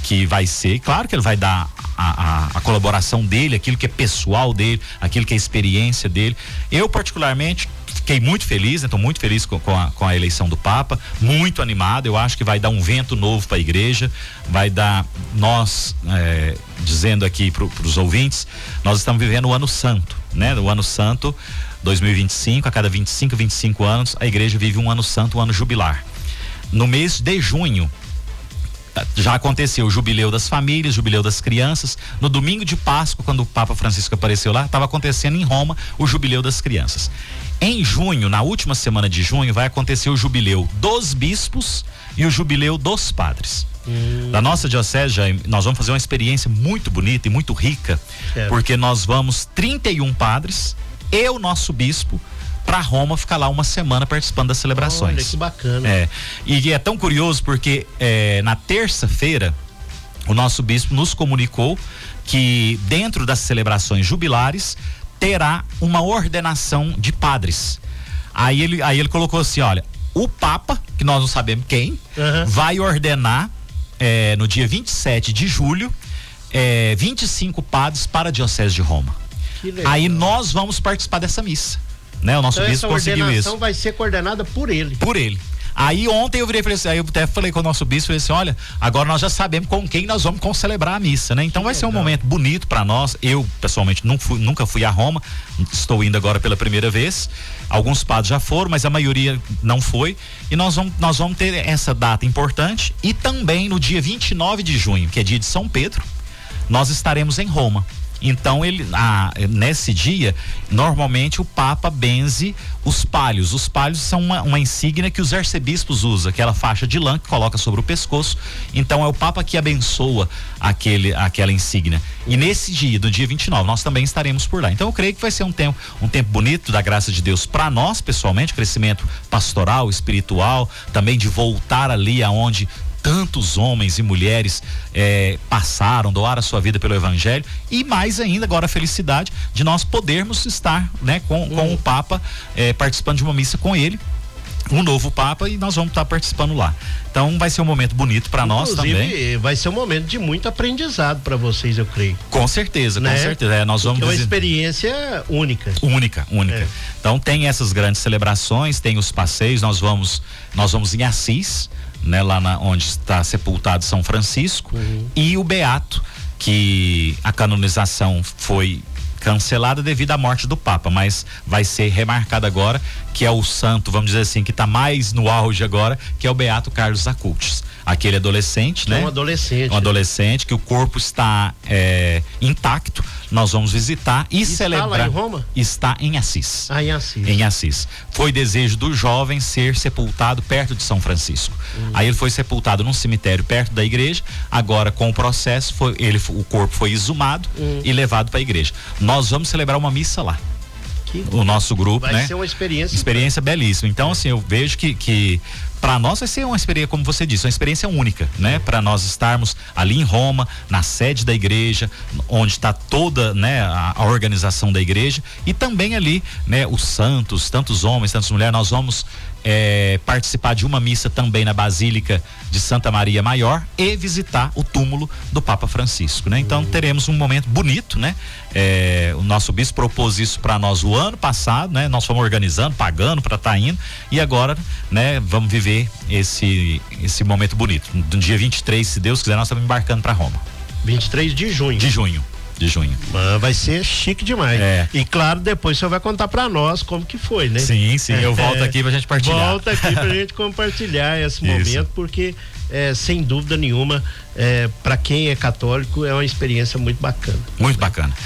Que vai ser, claro que ele vai dar a colaboração dele, aquilo que é pessoal dele, aquilo que é experiência dele. Eu particularmente fiquei muito feliz, estou muito feliz com a eleição do Papa, muito animado. Eu acho que vai dar um vento novo para a igreja, vai dar, dizendo aqui para os ouvintes, nós estamos vivendo o Ano Santo, né? O Ano Santo 2025, a cada 25 anos a igreja vive um Ano Santo, um ano jubilar. No mês de junho já aconteceu o jubileu das famílias, jubileu das crianças. No domingo de Páscoa, quando o Papa Francisco apareceu lá, estava acontecendo em Roma o jubileu das crianças. Em junho, na última semana de junho, vai acontecer o jubileu dos bispos e o jubileu dos padres. Da nossa diocese, nós vamos fazer uma experiência muito bonita e muito rica, porque nós vamos 31 padres e o nosso bispo para Roma ficar lá uma semana participando das celebrações. Olha que bacana. E é tão curioso porque na terça-feira o nosso bispo nos comunicou que dentro das celebrações jubilares terá uma ordenação de padres. Aí ele colocou assim, olha, o Papa, que nós não sabemos quem, vai ordenar no dia 27 de julho 25 padres para a Diocese de Roma. Aí nós vamos participar dessa missa, né? O nosso bispo conseguiu isso. Essa ordenação vai ser coordenada por ele. Por ele. Aí ontem eu virei e falei assim, aí eu até falei com o nosso bispo, falei assim, olha, agora nós já sabemos com quem nós vamos celebrar a missa, né? Então vai ser um momento bonito para nós. Eu, pessoalmente, nunca fui a Roma, estou indo agora pela primeira vez. Alguns padres já foram, mas a maioria não foi. E nós vamos ter essa data importante. E também no dia 29 de junho, que é dia de São Pedro, nós estaremos em Roma. Então nesse dia, normalmente o Papa benze os palhos. Os palhos são uma insígnia que os arcebispos usam, aquela faixa de lã que coloca sobre o pescoço. Então é o Papa que abençoa aquela insígnia. E nesse dia, do dia 29, nós também estaremos por lá. Então eu creio que vai ser um tempo bonito da graça de Deus para nós, pessoalmente, crescimento pastoral, espiritual, também de voltar ali aonde tantos homens e mulheres passaram, doaram a sua vida pelo Evangelho, e mais ainda agora a felicidade de nós podermos estar, né, com o Papa, participando de uma missa com ele, um novo Papa, e nós vamos estar participando lá. Então vai ser um momento bonito para nós também. Vai ser um momento de muito aprendizado para vocês, eu creio. Com certeza, né? Com certeza. Nós vamos. É uma experiência única. Única. Então tem essas grandes celebrações, tem os passeios, nós vamos em Assis, né, lá onde está sepultado São Francisco, e o Beato, que a canonização foi cancelada devido à morte do Papa, mas vai ser remarcado agora, que é o santo, vamos dizer assim, que está mais no auge agora, que é o Beato Carlos Acutis. Aquele adolescente, né? Um adolescente que o corpo está intacto. Nós vamos visitar e celebrar. Está lá em Roma? Está em Assis. Em Assis. Em Assis. Foi desejo do jovem ser sepultado perto de São Francisco. Aí ele foi sepultado num cemitério perto da igreja. Agora, com o processo, o corpo foi exumado e levado para a igreja. Nós vamos celebrar uma missa lá. O nosso grupo, né? Vai ser uma experiência belíssima. Então, assim, eu vejo que para nós vai ser uma experiência, como você disse, uma experiência única, né? Para nós estarmos ali em Roma, na sede da igreja, onde está toda, né, a organização da igreja, e também ali, né, os santos, tantos homens, tantas mulheres. Nós vamos participar de uma missa também na Basílica de Santa Maria Maior e visitar o túmulo do Papa Francisco, né? Então teremos um momento bonito, né? O nosso bispo propôs isso para nós o ano passado, né? Nós fomos organizando, pagando para estar indo, e agora, né, vamos viver esse momento bonito. No dia 23, se Deus quiser, nós estamos embarcando para Roma. 23 de junho. De junho. Vai ser chique demais. E claro, depois você vai contar pra nós como que foi, né? Sim, eu volto aqui pra gente partilhar. Volta aqui pra gente compartilhar esse momento, porque sem dúvida nenhuma, pra quem é católico, é uma experiência muito bacana. Muito bacana.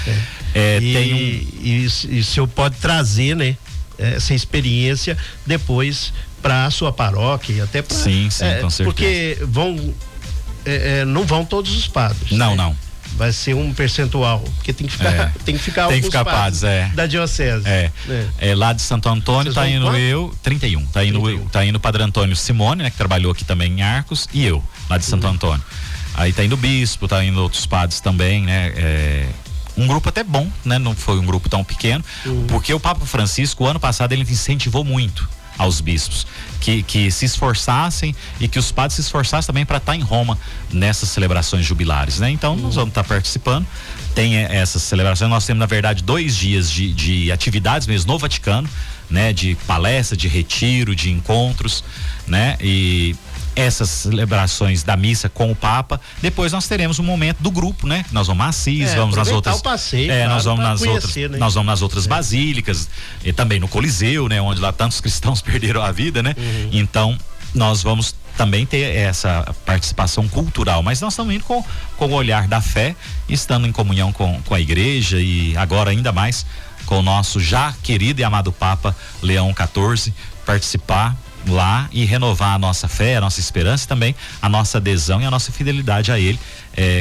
E o senhor pode trazer, né, essa experiência depois pra sua paróquia e até pra... Sim, com certeza. Porque não vão todos os padres. Não. Vai ser um percentual, porque tem que ficar alguns padres da diocese. Lá de Santo Antônio tá indo eu, 31. Tá indo o Padre Antônio Simone, né, que trabalhou aqui também em Arcos, e eu, lá de Santo Antônio. Aí tá indo o bispo, tá indo outros padres também, né? Um grupo até bom, né? Não foi um grupo tão pequeno, porque o Papa Francisco, o ano passado, ele incentivou muito aos bispos que se esforçassem e que os padres se esforçassem também para estar em Roma nessas celebrações jubilares, né? Então nós vamos estar participando. Tem essas celebrações, nós temos na verdade 2 dias de atividades mesmo no Vaticano, né? De palestra, de retiro, de encontros, né? E essas celebrações da missa com o Papa, depois nós teremos um momento do grupo, né? Nós vamos a Assis, vamos nas outras, o passeio, nós vamos nas outras, né? Nós vamos nas outras basílicas e também no Coliseu, né? Onde lá tantos cristãos perderam a vida, né? Então nós vamos também ter essa participação cultural, mas nós estamos indo com o olhar da fé, estando em comunhão com a igreja e agora ainda mais com o nosso já querido e amado Papa Leão XIV, participar lá e renovar a nossa fé, a nossa esperança e também a nossa adesão e a nossa fidelidade a ele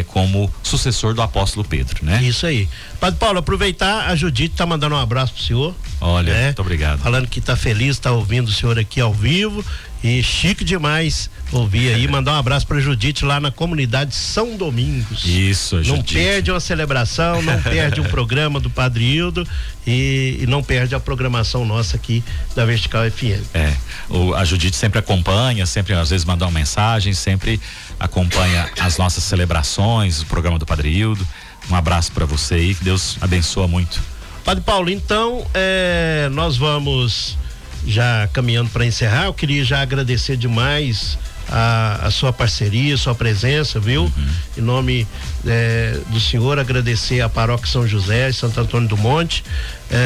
como sucessor do apóstolo Pedro, né? Isso aí. Padre Paulo, aproveitar, a Judite tá mandando um abraço pro senhor. Olha, muito obrigado. Falando que tá feliz, tá ouvindo o senhor aqui ao vivo e chique demais ouvir aí, mandar um abraço pra Judite lá na comunidade São Domingos. Isso, Judite. Não perde uma celebração, não perde um programa do Padre Hildo e não perde a programação nossa aqui da Vertical FM. A Judite sempre acompanha, sempre às vezes manda uma mensagem, sempre acompanha as nossas celebrações, o programa do Padre Hildo. Um abraço para você aí, que Deus abençoa muito. Padre Paulo, então nós vamos já caminhando para encerrar. Eu queria já agradecer demais a sua parceria, sua presença, viu? Em nome do senhor, agradecer a Paróquia São José, Santo Antônio do Monte,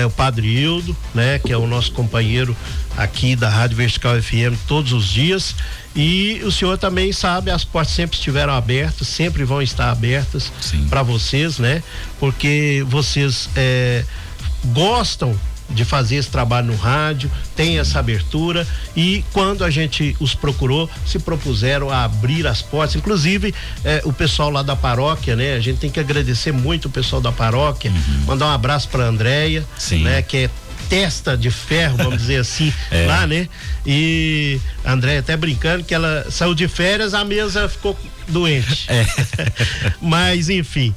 o Padre Hildo, né? Que é o nosso companheiro aqui da Rádio Vertical FM todos os dias. E o senhor também sabe, as portas sempre estiveram abertas, sempre vão estar abertas para vocês, né? Porque vocês gostam de fazer esse trabalho no rádio, tem essa abertura e quando a gente os procurou, se propuseram a abrir as portas, inclusive o pessoal lá da paróquia, né? A gente tem que agradecer muito o pessoal da paróquia, mandar um abraço pra Andréia, né? Que é testa de ferro, vamos dizer assim, lá, né? E a Andréia até brincando que ela saiu de férias, a mesa ficou doente. Mas enfim,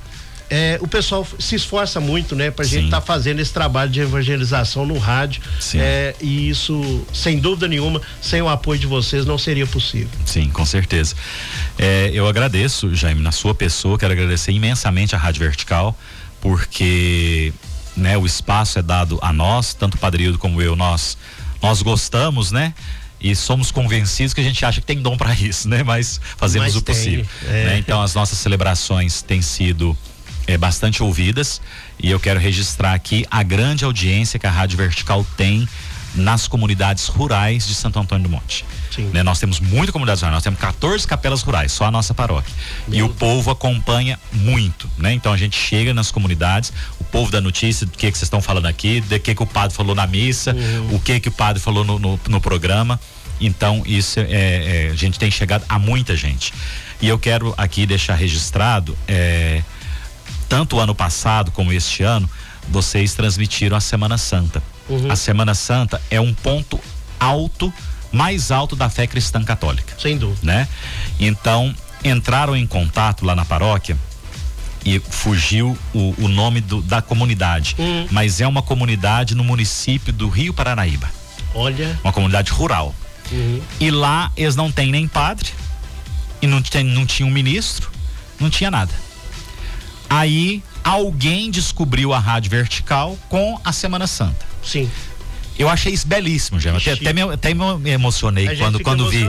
o pessoal se esforça muito, né? Pra gente estar fazendo esse trabalho de evangelização no rádio. E isso, sem dúvida nenhuma, sem o apoio de vocês não seria possível. Sim, com certeza. Eu agradeço, Jaime, na sua pessoa, quero agradecer imensamente a Rádio Vertical, porque o espaço é dado a nós, tanto o Padre Hildo como eu, nós gostamos, né? E somos convencidos que a gente acha que tem dom para isso, né? Mas fazemos o possível. Né? Então as nossas celebrações têm sido bastante ouvidas e eu quero registrar aqui a grande audiência que a Rádio Vertical tem nas comunidades rurais de Santo Antônio do Monte. Né? Nós temos muitas comunidades rurais, nós temos 14 capelas rurais, só a nossa paróquia. E o povo acompanha muito, né? Então a gente chega nas comunidades, o povo dá notícia do que vocês estão falando aqui, do que o padre falou na missa, o que o padre falou no programa. Então isso a gente tem chegado a muita gente. E eu quero aqui deixar registrado, tanto o ano passado como este ano, vocês transmitiram a Semana Santa. A Semana Santa é um ponto mais alto da fé cristã católica. Sem dúvida. Né? Então, entraram em contato lá na paróquia e fugiu o nome da comunidade. Mas é uma comunidade no município do Rio Paranaíba. Olha. Uma comunidade rural. E lá eles não têm nem padre, e não tinha um ministro, não tinha nada. Aí alguém descobriu a Rádio Vertical com a Semana Santa. Sim. Eu achei isso belíssimo, já. Até me emocionei quando vi.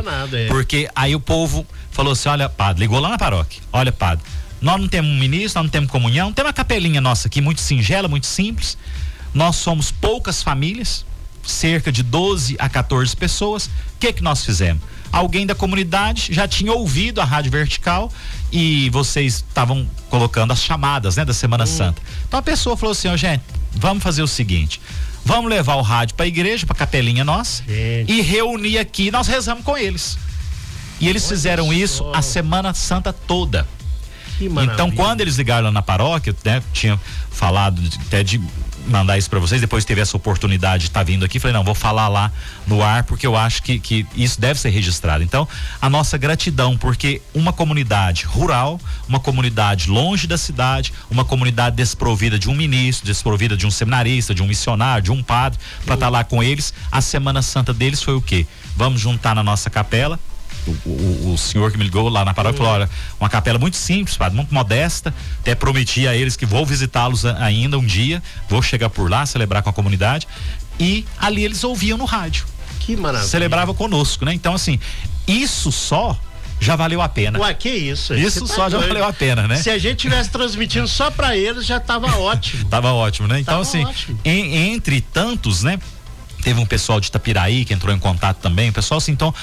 Porque aí o povo falou assim: olha, padre, ligou lá na paróquia. Olha, padre, nós não temos um ministro, nós não temos comunhão, tem uma capelinha nossa aqui, muito singela, muito simples. Nós somos poucas famílias, cerca de 12 a 14 pessoas. O que nós fizemos? Alguém da comunidade já tinha ouvido a Rádio Vertical e vocês estavam colocando as chamadas, né, da Semana Santa. Então a pessoa falou assim: gente, vamos fazer o seguinte, vamos levar o rádio para a igreja, para a capelinha nossa, e reunir aqui, nós rezamos com eles. E eles fizeram isso a Semana Santa toda. Então quando eles ligaram lá na paróquia, né, tinha falado até de mandar isso para vocês. Depois teve essa oportunidade de estar vindo aqui, falei, não, vou falar lá no ar, porque eu acho que isso deve ser registrado. Então, a nossa gratidão, porque uma comunidade rural, uma comunidade longe da cidade, uma comunidade desprovida de um ministro, desprovida de um seminarista, de um missionário, de um padre, para estar lá com eles, a Semana Santa deles foi o quê? Vamos juntar na nossa capela. O senhor que me ligou lá na paróquia falou, olha, uma capela muito simples, padre, muito modesta, até prometi a eles que vou visitá-los ainda um dia, vou chegar por lá, celebrar com a comunidade, e ali eles ouviam no rádio. Que maravilha. Celebrava conosco, né? Então, assim, isso só já valeu a pena. Ué, que isso? Isso só já valeu a pena, né? Se a gente tivesse transmitindo só pra eles, já tava ótimo. Tava ótimo, né? Então, tava assim, ótimo. Entre tantos, né? Teve um pessoal de Itapiraí que entrou em contato também, o pessoal, assim, então,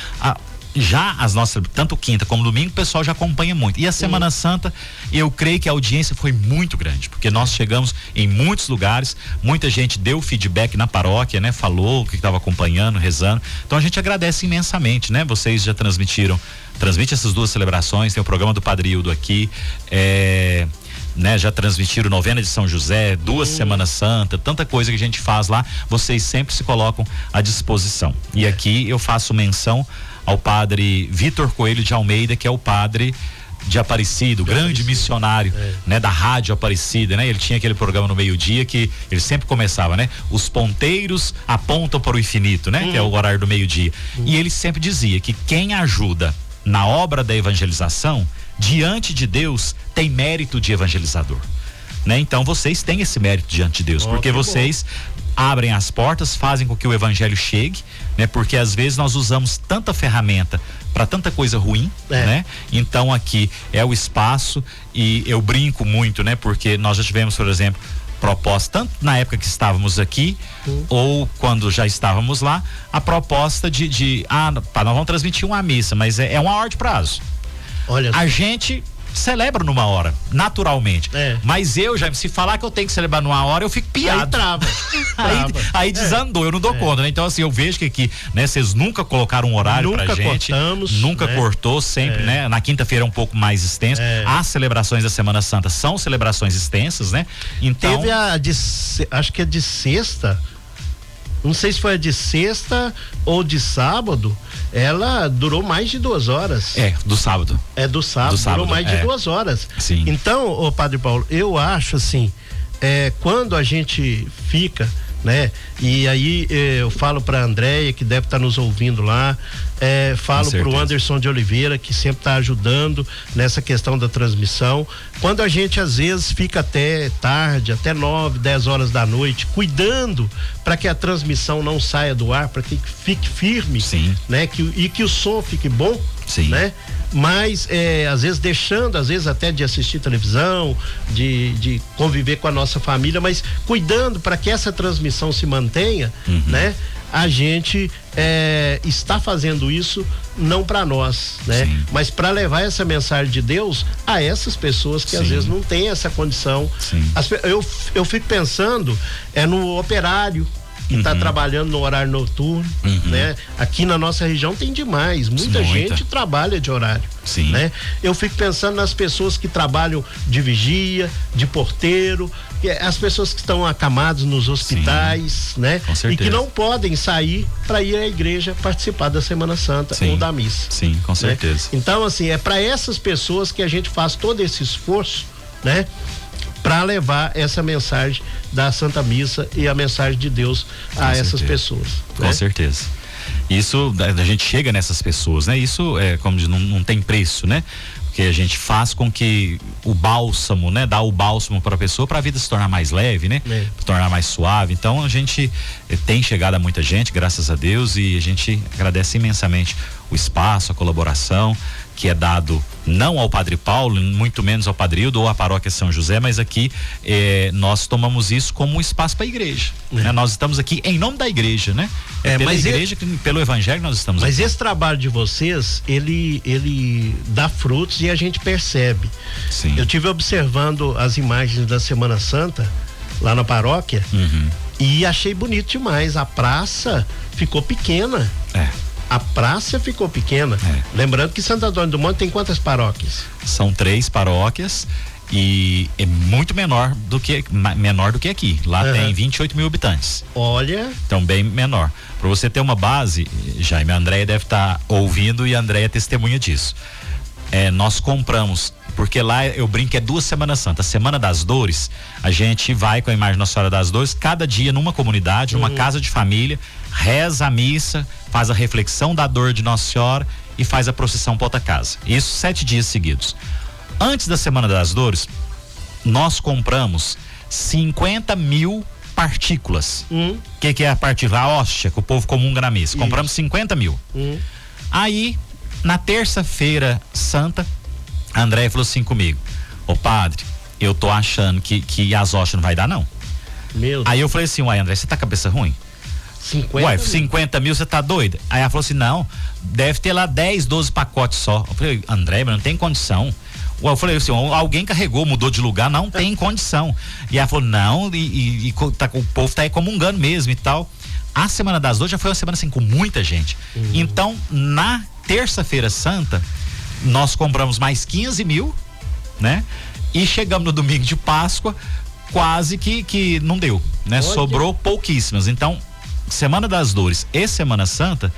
já as nossas, tanto quinta como domingo, o pessoal já acompanha muito. E a Semana Santa, eu creio que a audiência foi muito grande, porque nós chegamos em muitos lugares, muita gente deu feedback na paróquia, né? Falou o que estava acompanhando, rezando. Então a gente agradece imensamente, né? Vocês já transmite essas duas celebrações, tem o programa do Padre Hildo aqui, né, já transmitiram novena de São José, 2 Semanas Santa, tanta coisa que a gente faz lá, vocês sempre se colocam à disposição. E aqui eu faço menção ao padre Vitor Coelho de Almeida, que é o padre de Aparecida, o grande missionário, né, da Rádio Aparecida, né? Ele tinha aquele programa no meio-dia que ele sempre começava, né? Os ponteiros apontam para o infinito, né? Que é o horário do meio-dia. E ele sempre dizia que quem ajuda na obra da evangelização, diante de Deus, tem mérito de evangelizador, né? Então vocês têm esse mérito diante de Deus, porque vocês abrem as portas, fazem com que o evangelho chegue, né? Porque às vezes nós usamos tanta ferramenta para tanta coisa ruim, né? Então aqui é o espaço, e eu brinco muito, né? Porque nós já tivemos, por exemplo, proposta, tanto na época que estávamos aqui, ou quando já estávamos lá, a proposta nós vamos transmitir uma missa, mas é uma hora de prazo. Olha, a gente celebra numa hora, naturalmente. Mas se falar que eu tenho que celebrar numa hora, eu fico piado. Aí trava. Aí desandou, eu não dou conta, né? Então, assim, eu vejo que aqui, né, vocês nunca colocaram um horário pra gente. Nunca cortou, sempre, né? Na quinta-feira é um pouco mais extenso. As celebrações da Semana Santa são celebrações extensas, né? Então. Teve acho que é de sexta. Não sei se foi a de sexta ou de sábado, ela durou mais de 2 horas. Do sábado. Do sábado, durou mais de 2 horas. Sim. Então, ô Padre Paulo, eu acho assim, quando a gente fica, né? E aí eu falo pra Andréia, que deve estar nos ouvindo lá, falo pro Anderson de Oliveira, que sempre está ajudando nessa questão da transmissão. Quando a gente às vezes fica até tarde, até 9, 10 horas da noite, cuidando para que a transmissão não saia do ar, para que fique firme, né? E que o som fique bom, né? Mas às vezes deixando, às vezes até de assistir televisão, de conviver com a nossa família, mas cuidando para que essa transmissão se mantenha, né? A gente está fazendo isso não para nós, né? Mas para levar essa mensagem de Deus a essas pessoas que às vezes não têm essa condição. Eu fico pensando no operário que está trabalhando no horário noturno, né? Aqui na nossa região tem demais, muita gente trabalha de horário, né? Eu fico pensando nas pessoas que trabalham de vigia, de porteiro, as pessoas que estão acamadas nos hospitais, né? E que não podem sair para ir à igreja participar da Semana Santa ou da missa. Sim, com certeza. Né? Então, assim, é para essas pessoas que a gente faz todo esse esforço, né? Para levar essa mensagem da Santa Missa e a mensagem de Deus a essas pessoas. Com certeza. Isso, a gente chega nessas pessoas, né? Isso como diz, não tem preço, né? Porque a gente faz com que o bálsamo, né? Dá o bálsamo para a pessoa, para a vida se tornar mais leve, né? Se tornar mais suave. Então a gente tem chegado a muita gente, graças a Deus, e a gente agradece imensamente o espaço, a colaboração que é dado não ao Padre Paulo, muito menos ao Padre Hildo ou à Paróquia São José, mas aqui nós tomamos isso como um espaço para a igreja, né? Nós estamos aqui em nome da igreja, né? Pela igreja, pelo evangelho nós estamos aqui. Mas esse trabalho de vocês, ele dá frutos e a gente percebe. Eu tive observando as imagens da Semana Santa lá na paróquia e achei bonito demais. A praça ficou pequena. A praça ficou pequena. Lembrando que Santo Antônio do Monte tem quantas paróquias? São 3 paróquias E é muito menor do que aqui. Lá tem 28 mil habitantes. Olha. Então, bem menor. Para você ter uma base, Jaime, a Andréia deve estar ouvindo e a Andréia é testemunha disso. Nós compramos, porque lá eu brinco que é 2 Semanas Santas. Semana das Dores, a gente vai com a imagem Nossa Senhora das Dores, cada dia numa comunidade, numa casa de família, reza a missa, faz a reflexão da dor de Nossa Senhora e faz a procissão para outra casa. Isso 7 dias seguidos. Antes da Semana das Dores, nós compramos 50 mil partículas. Que é a partícula? A hóstia, que o povo comunga na missa. Compramos 50 mil. Aí, na terça-feira santa, a Andréia falou assim comigo: ô padre, eu tô achando que as hóstias não vai dar, não. Meu Deus. Aí eu falei assim: uai, André, você tá com a cabeça ruim? 50 mil, você tá doida? Aí ela falou assim: não, deve ter lá 10, 12 pacotes só. Eu falei: André, mas não tem condição. Eu falei assim: alguém carregou, mudou de lugar, não tem condição. E ela falou: não, o povo tá aí comungando mesmo e tal. A Semana das Dores já foi uma semana assim com muita gente. Então, na terça-feira santa, nós compramos mais 15 mil, né? E chegamos no domingo de Páscoa, quase que não deu, né? Sobrou pouquíssimas. Então, Semana das Dores e Semana Santa,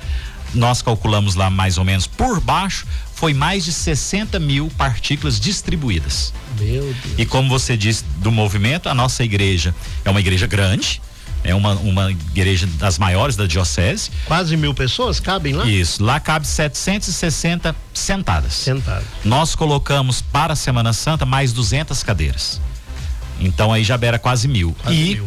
nós calculamos lá mais ou menos por baixo, foi mais de 60 mil partículas distribuídas. Meu Deus. E como você disse do movimento, a nossa igreja é uma igreja grande, é uma igreja das maiores da diocese. Quase 1.000 pessoas cabem lá? Isso, lá cabe 760 sentadas. Nós colocamos para a Semana Santa mais 200 cadeiras. Então aí já beira quase 1.000. E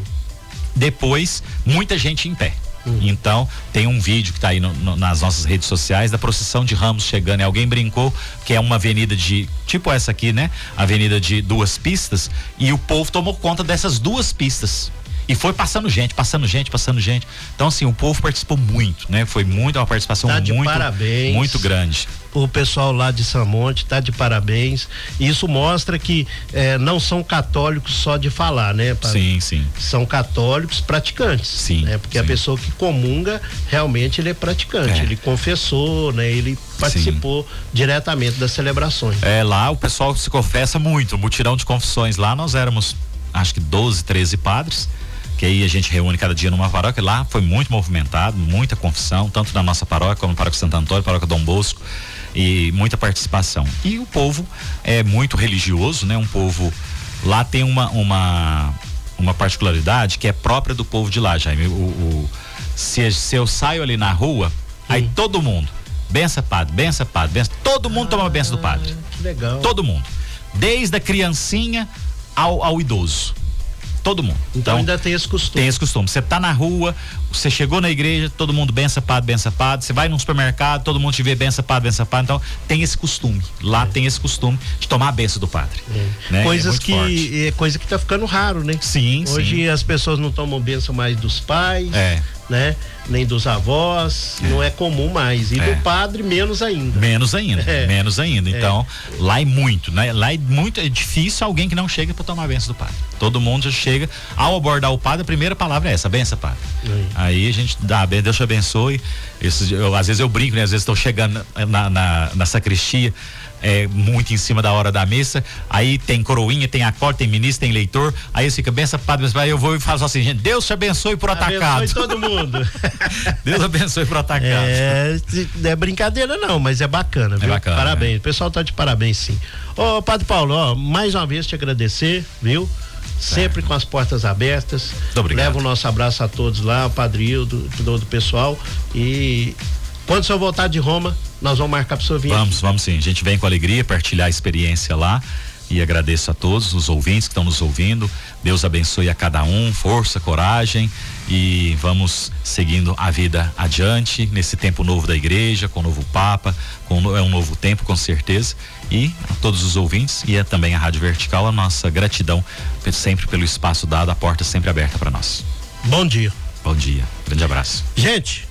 depois, muita gente em pé. Então, tem um vídeo que tá aí nas nossas redes sociais da procissão de Ramos chegando, e alguém brincou que é uma avenida de, tipo essa aqui, né? Avenida de 2 pistas, e o povo tomou conta dessas 2 pistas. E foi passando gente. Então, assim, o povo participou muito, né? Foi uma participação muito grande. O pessoal lá de Samonte tá de parabéns. Isso mostra que não são católicos só de falar, né? Sim. São católicos praticantes. Sim. Né? Porque a pessoa que comunga, realmente ele é praticante. Ele confessou, né? Ele participou diretamente das celebrações. Lá o pessoal se confessa muito. O mutirão de confissões lá, nós éramos, acho que 12, 13 padres. Que aí a gente reúne cada dia numa paróquia. Lá foi muito movimentado, muita confissão, tanto na nossa paróquia como na paróquia Santo Antônio, paróquia Dom Bosco, e muita participação. E o povo é muito religioso, né? Um povo, lá tem uma particularidade que é própria do povo de lá, Jaime. Se eu saio ali na rua, aí todo mundo, benção padre, todo mundo toma a benção do padre. Que legal. Todo mundo, desde a criancinha ao idoso. Todo mundo. Então ainda tem esse costume. Tem esse costume. Você tá na rua, você chegou na igreja, todo mundo benção padre. Você vai num supermercado, todo mundo te vê benção padre. Então tem esse costume. Lá tem esse costume de tomar a benção do padre. Né? Coisa que tá ficando raro, né? Sim. Hoje as pessoas não tomam benção mais dos pais, né? Nem dos avós, não é comum mais. E do padre, menos ainda. Menos ainda. Então, lá é muito, né? Lá é difícil alguém que não chega para tomar a benção do padre. Todo mundo já chega, ao abordar o padre, a primeira palavra é essa: benção, padre. Aí a gente dá, Deus te abençoe. Às vezes eu brinco, né? Às vezes estou chegando na sacristia, muito em cima da hora da missa, aí tem coroinha, tem acorde, tem ministro, tem leitor, aí fica benção, padre, eu vou e falo só assim: gente, Deus te abençoe por atacado. Abençoe todo mundo. Deus abençoe por atacado. É brincadeira não, mas é bacana, viu? Bacana, parabéns, o pessoal tá de parabéns, sim. Ô, Padre Paulo, mais uma vez te agradecer, viu? Sempre com as portas abertas. Muito obrigado. Leva o nosso abraço a todos lá, o Padre Hildo, todo o pessoal, e quando o senhor voltar de Roma, nós vamos marcar pro senhor vir. Vamos sim, a gente vem com alegria partilhar a experiência lá, e agradeço a todos os ouvintes que estão nos ouvindo. Deus abençoe a cada um, força, coragem, e vamos seguindo a vida adiante nesse tempo novo da igreja, com o novo Papa, é um novo tempo, com certeza. E a todos os ouvintes e também a Rádio Vertical, a nossa gratidão sempre pelo espaço dado, a porta sempre aberta para nós. Bom dia. Bom dia, grande abraço. Gente,